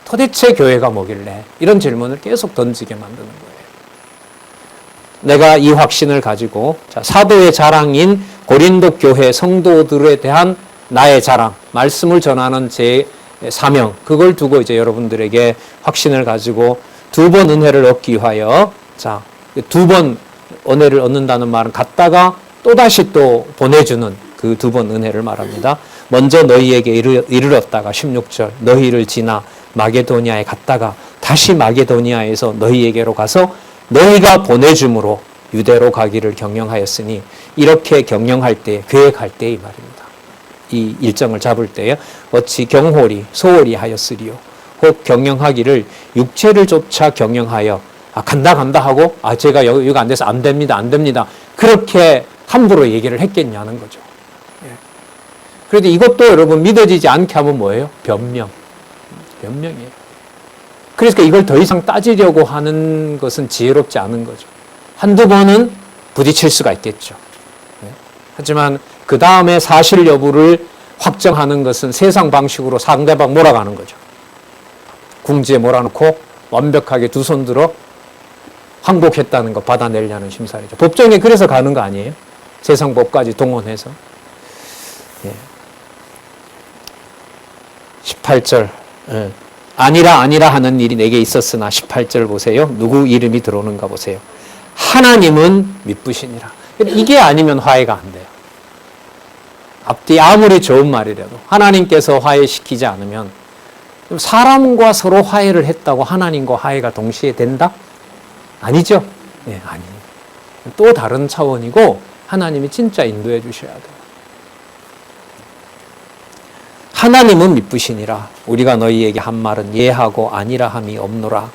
도대체 교회가 뭐길래 이런 질문을 계속 던지게 만드는 거예요. 내가 이 확신을 가지고 사도의 자랑인 고린도 교회 성도들에 대한 나의 자랑, 말씀을 전하는 제 사명, 그걸 두고 이제 여러분들에게 확신을 가지고 2번 은혜를 얻기 위하여, 자, 2번 은혜를 얻는다는 말은 갔다가 또다시 또 보내주는 그 2번 은혜를 말합니다. 먼저 너희에게 이르렀다가 16절, 너희를 지나 마게도니아에 갔다가 다시 마게도니아에서 너희에게로 가서 너희가 보내줌으로 유대로 가기를 경영하였으니, 이렇게 경영할 때, 계획할 때 이 말입니다. 이 일정을 잡을 때에 어찌 경홀히 소홀히 하였으리요. 혹 경영하기를 육체를 쫓아 경영하여 간다 하고 제가 여기가 안 돼서 안 됩니다. 그렇게 함부로 얘기를 했겠냐는 거죠. 그런데 이것도 여러분 믿어지지 않게 하면 뭐예요? 변명이에요. 그래서 이걸 더 이상 따지려고 하는 것은 지혜롭지 않은 거죠. 한두 번은 부딪힐 수가 있겠죠. 하지만 그 다음에 사실 여부를 확정하는 것은 세상 방식으로 상대방 몰아가는 거죠. 궁지에 몰아놓고 완벽하게 두 손 들어 항복했다는 거 받아내려는 심사이죠. 법정에 그래서 가는 거 아니에요? 세상 법까지 동원해서. 18절 아니라 하는 일이 내게 있었으나 18절 보세요. 누구 이름이 들어오는가 보세요. 하나님은 미쁘시니라. 이게 아니면 화해가 안 돼요. 앞뒤 아무리 좋은 말이라도 하나님께서 화해시키지 않으면 사람과 서로 화해를 했다고 하나님과 화해가 동시에 된다? 아니죠. 아니에요. 또 다른 차원이고 하나님이 진짜 인도해 주셔야 돼요. 하나님은 미쁘시니라. 우리가 너희에게 한 말은 예하고 아니라 함이 없노라.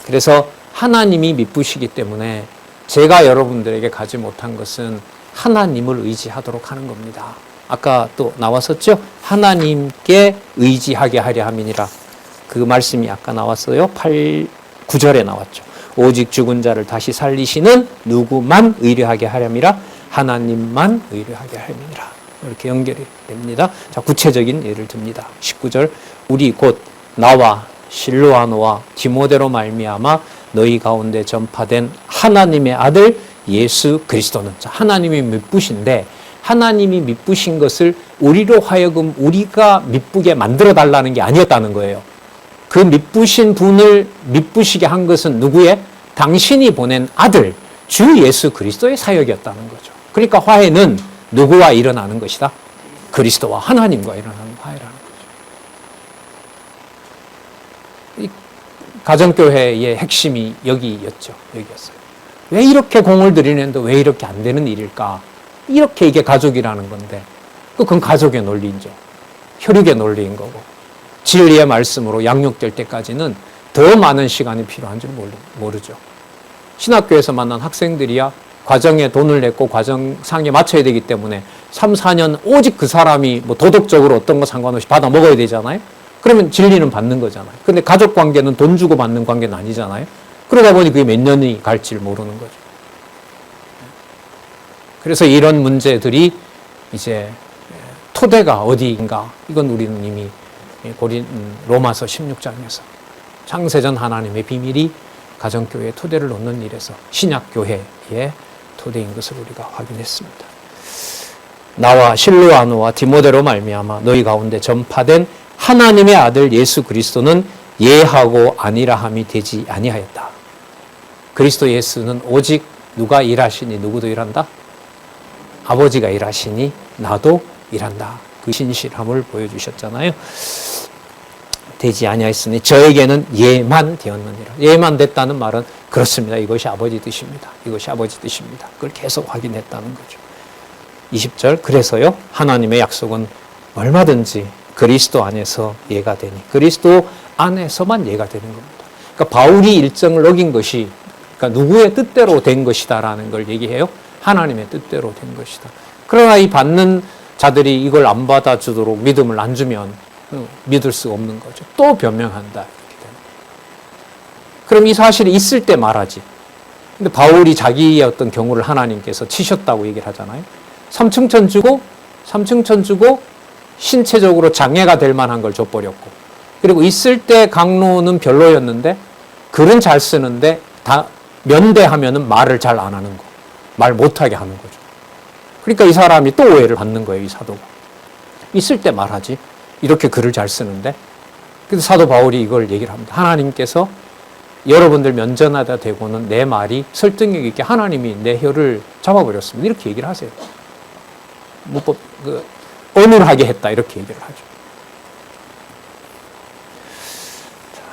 그래서 하나님이 미쁘시기 때문에 제가 여러분들에게 가지 못한 것은 하나님을 의지하도록 하는 겁니다. 아까 또 나왔었죠? 하나님께 의지하게 하려 함이니라. 그 말씀이 아까 나왔어요. 9절에 나왔죠. 오직 죽은 자를 다시 살리시는 누구만 의뢰하게 하렴이라. 하나님만 의뢰하게 하렴이니라. 이렇게 연결이 됩니다. 자, 구체적인 예를 듭니다. 19절 우리 곧 나와 실로아노와 디모데로 말미암아 너희 가운데 전파된 하나님의 아들 예수 그리스도는. 자, 하나님이 미쁘신데 하나님이 미쁘신 것을 우리로 하여금 우리가 미쁘게 만들어 달라는 게 아니었다는 거예요. 그 미쁘신 분을 미쁘시게 한 것은 누구의? 당신이 보낸 아들 주 예수 그리스도의 사역이었다는 거죠. 그러니까 화해는 누구와 일어나는 것이다? 그리스도와 하나님과 일어나는 화해라는 거죠. 이 가정교회의 핵심이 여기였죠. 여기였어요. 왜 이렇게 공을 들이는데 왜 이렇게 안 되는 일일까? 이렇게 이게 가족이라는 건데 그건 가족의 논리죠. 혈육의 논리인 거고 진리의 말씀으로 양육될 때까지는 더 많은 시간이 필요한 줄 모르죠. 신학교에서 만난 학생들이야 과정에 돈을 냈고 과정상에 맞춰야 되기 때문에 3, 4년 오직 그 사람이 뭐 도덕적으로 어떤 거 상관없이 받아 먹어야 되잖아요. 그러면 진리는 받는 거잖아요. 근데 가족 관계는 돈 주고 받는 관계는 아니잖아요. 그러다 보니 그게 몇 년이 갈지를 모르는 거죠. 그래서 이런 문제들이 이제 토대가 어디인가? 이건 우리는 이미 로마서 16장에서 창세전 하나님의 비밀이 가정교회의 토대를 놓는 일에서 신약교회의 토대인 것을 우리가 확인했습니다. 나와 실로아노와 디모데로 말미암아 너희 가운데 전파된 하나님의 아들 예수 그리스도는 예하고 아니라함이 되지 아니하였다. 그리스도 예수는 오직 누가 일하시니 누구도 일한다? 아버지가 일하시니 나도 일한다. 그 신실함을 보여주셨잖아요. 되지 아니하였으니 저에게는 예만 되었느니라. 예만 됐다는 말은 그렇습니다. 이것이 아버지 뜻입니다. 이것이 아버지 뜻입니다. 그걸 계속 확인했다는 거죠. 20절 그래서요 하나님의 약속은 얼마든지 그리스도 안에서 예가 되니 그리스도 안에서만 예가 되는 겁니다. 그러니까 바울이 일정을 어긴 것이 그러니까 누구의 뜻대로 된 것이다라는 걸 얘기해요. 하나님의 뜻대로 된 것이다. 그러나 이 받는 자들이 이걸 안 받아주도록 믿음을 안 주면 믿을 수 없는 거죠. 또 변명한다. 이렇게 되는. 그럼 이 사실이 있을 때 말하지. 근데 바울이 자기의 어떤 경우를 하나님께서 치셨다고 얘기를 하잖아요. 3층천 주고 신체적으로 장애가 될 만한 걸 줘버렸고 그리고 있을 때 강로는 별로였는데 글은 잘 쓰는데 다 면대하면은 말을 잘 안 하는 거. 말 못하게 하는 거죠. 그러니까 이 사람이 또 오해를 받는 거예요. 이 사도가. 있을 때 말하지. 이렇게 글을 잘 쓰는데. 그래서 사도 바울이 이걸 얘기를 합니다. 하나님께서 여러분들 면전하다 대고는 내 말이 설득력 있게 하나님이 내 혀를 잡아버렸습니다. 이렇게 얘기를 하세요. 언울하게 했다. 이렇게 얘기를 하죠.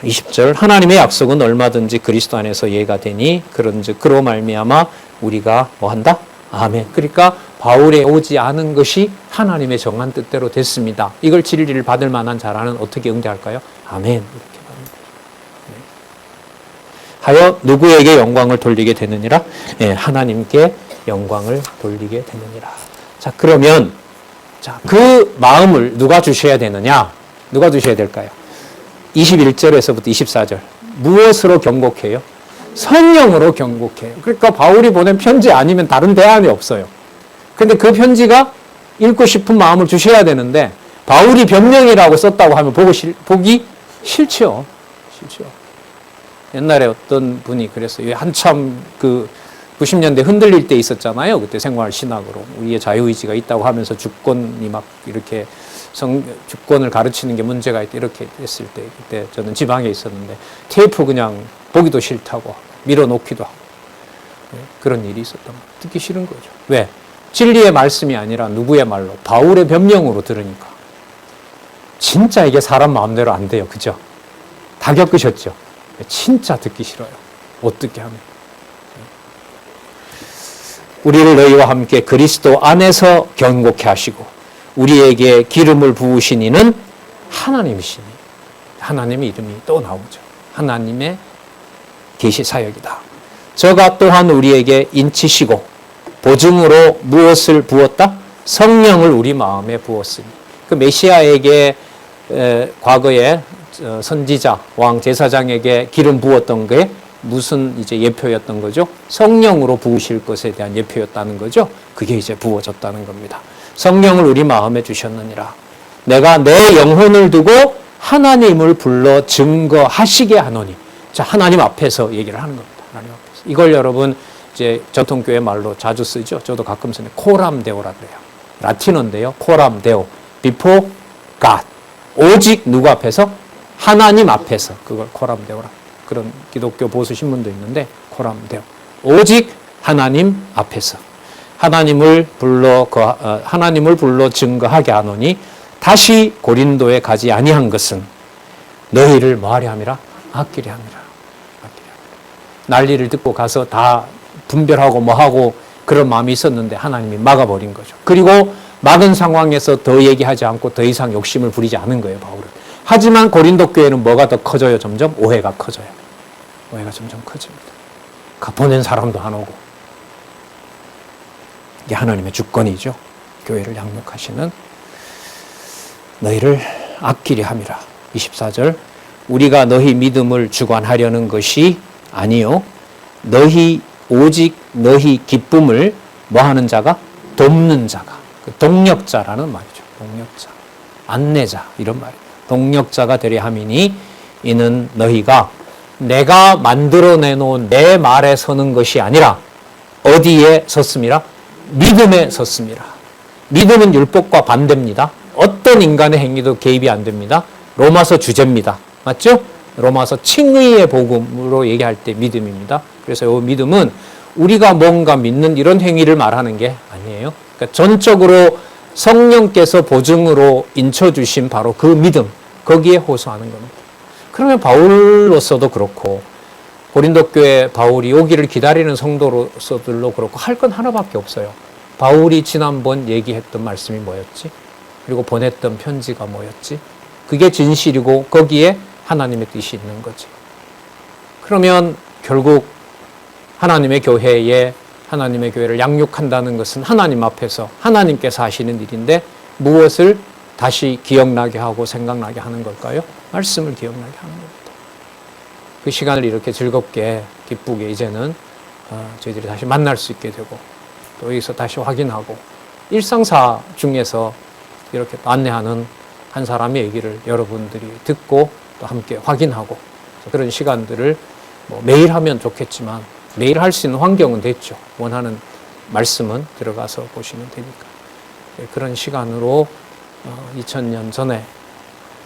20절 하나님의 약속은 얼마든지 그리스도 안에서 예가 되니 그런즉 그로 말미암아 우리가 뭐한다? 아멘. 그러니까 바울에 오지 않은 것이 하나님의 정한 뜻대로 됐습니다. 이걸 진리를 받을 만한 자라는 어떻게 응대할까요? 아멘. 이렇게 하여 누구에게 영광을 돌리게 되느니라? 예, 하나님께 영광을 돌리게 되느니라. 자, 그러면 자, 그 마음을 누가 주셔야 되느냐? 누가 주셔야 될까요? 21절에서부터 24절. 무엇으로 경고해요? 성령으로 경고해요. 그러니까 바울이 보낸 편지 아니면 다른 대안이 없어요. 근데 그 편지가 읽고 싶은 마음을 주셔야 되는데 바울이 변명이라고 썼다고 하면 보기 싫죠. 싫죠. 옛날에 어떤 분이 그랬어요. 한참 그 90년대 흔들릴 때 있었잖아요. 그때 생활 신학으로 우리의 자유의지가 있다고 하면서 주권이 막 이렇게 주권을 가르치는 게 문제가 있다 이렇게 했을 때 그때 저는 지방에 있었는데 테이프 그냥 보기도 싫다고 밀어놓기도 하고 그런 일이 있었던 거예요. 듣기 싫은 거죠. 왜? 진리의 말씀이 아니라 누구의 말로? 바울의 변명으로 들으니까. 진짜 이게 사람 마음대로 안 돼요. 그죠? 다 겪으셨죠? 진짜 듣기 싫어요. 어떻게 하면. 우리를 너희와 함께 그리스도 안에서 견고케 하시고 우리에게 기름을 부으신 이는 하나님이시니. 하나님의 이름이 또 나오죠. 하나님의 계시 사역이다. 저가 또한 우리에게 인치시고 보증으로 무엇을 부었다? 성령을 우리 마음에 부었으니. 그 메시아에게 과거에 선지자, 왕, 제사장에게 기름 부었던 게 무슨 이제 예표였던 거죠? 성령으로 부으실 것에 대한 예표였다는 거죠. 그게 이제 부어졌다는 겁니다. 성령을 우리 마음에 주셨느니라. 내가 내 영혼을 두고 하나님을 불러 증거하시게 하노니. 자, 하나님 앞에서 얘기를 하는 겁니다. 하나님 앞에서. 이걸 여러분 이제 전통교회 말로 자주 쓰죠. 저도 가끔 쓰는 코람데오라 그래요. 라틴어인데요. 코람데오. before God. 오직 누구 앞에서? 하나님 앞에서. 그걸 코람데오라. 그런 기독교 보수 신문도 있는데 코람데오. 오직 하나님 앞에서. 하나님을 불러 증거하게 하노니 다시 고린도에 가지 아니한 것은 너희를 뭐하려 함이라? 아끼려 함이라. 난리를 듣고 가서 다 분별하고 뭐하고 그런 마음이 있었는데 하나님이 막아버린 거죠. 그리고 막은 상황에서 더 얘기하지 않고 더 이상 욕심을 부리지 않은 거예요, 바울은. 하지만 고린도 교회는 뭐가 더 커져요? 점점 오해가 커져요. 오해가 점점 커집니다. 보낸 사람도 안 오고. 이게 하나님의 주권이죠. 교회를 양육하시는. 너희를 아끼려 함이라. 24절. 우리가 너희 믿음을 주관하려는 것이 아니요. 오직 너희 기쁨을 뭐 하는 자가? 돕는 자가. 동력자라는 말이죠. 동력자. 안내자. 이런 말입니다. 동력자가 되려 함이니 이는 너희가 내가 만들어 내놓은 내 말에 서는 것이 아니라 어디에 섰습니다? 믿음에 섰습니다. 믿음은 율법과 반대입니다. 어떤 인간의 행위도 개입이 안 됩니다. 로마서 주제입니다. 맞죠? 로마서 칭의의 복음으로 얘기할 때 믿음입니다. 그래서 이 믿음은 우리가 뭔가 믿는 이런 행위를 말하는 게 아니에요. 그러니까 전적으로 성령께서 보증으로 인쳐주신 바로 그 믿음, 거기에 호소하는 겁니다. 그러면 바울로서도 그렇고 고린도 교회 바울이 오기를 기다리는 성도로서들로 그렇고 할 건 하나밖에 없어요. 바울이 지난번 얘기했던 말씀이 뭐였지? 그리고 보냈던 편지가 뭐였지? 그게 진실이고 거기에 하나님의 뜻이 있는 거지. 그러면 결국 하나님의 교회를 양육한다는 것은 하나님 앞에서 하나님께서 하시는 일인데 무엇을 다시 기억나게 하고 생각나게 하는 걸까요? 말씀을 기억나게 하는 겁니다. 그 시간을 이렇게 즐겁게 기쁘게 이제는 저희들이 다시 만날 수 있게 되고 또 여기서 다시 확인하고 일상사 중에서 이렇게 안내하는 한 사람의 얘기를 여러분들이 듣고 또 함께 확인하고 그런 시간들을 뭐 매일 하면 좋겠지만 매일 할 수 있는 환경은 됐죠. 원하는 말씀은 들어가서 보시면 되니까. 그런 시간으로 2000년 전에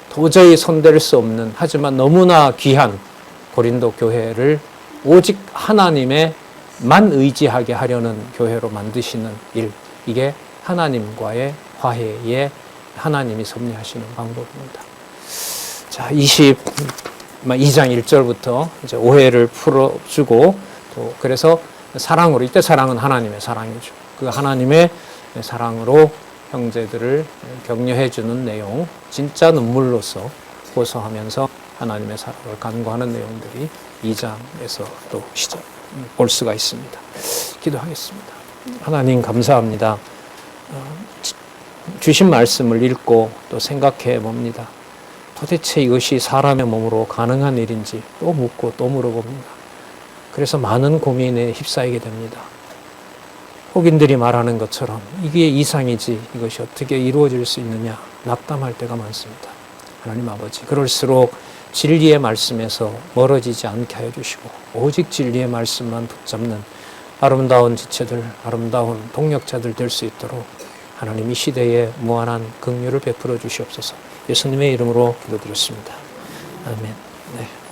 도저히 손댈 수 없는 하지만 너무나 귀한 고린도 교회를 오직 하나님에만 의지하게 하려는 교회로 만드시는 일, 이게 하나님과의 화해에 하나님이 섭리하시는 방법입니다. 자, 22장 1절부터 이제 오해를 풀어주고 또 그래서 사랑으로, 이때 사랑은 하나님의 사랑이죠. 그 하나님의 사랑으로 형제들을 격려해 주는 내용, 진짜 눈물로서 호소하면서 하나님의 사랑을 간구하는 내용들이 2장에서 또 볼 수가 있습니다. 기도하겠습니다. 하나님 감사합니다. 주신 말씀을 읽고 또 생각해 봅니다. 도대체 이것이 사람의 몸으로 가능한 일인지 또 묻고 또 물어봅니다. 그래서 많은 고민에 휩싸이게 됩니다. 혹인들이 말하는 것처럼 이게 이상이지 이것이 어떻게 이루어질 수 있느냐 낙담할 때가 많습니다. 하나님 아버지, 그럴수록 진리의 말씀에서 멀어지지 않게 하여 주시고 오직 진리의 말씀만 붙잡는 아름다운 지체들, 아름다운 동력자들 될 수 있도록 하나님 이 시대에 무한한 긍휼을 베풀어 주시옵소서. 예수님의 이름으로 기도드렸습니다. 아멘. 네.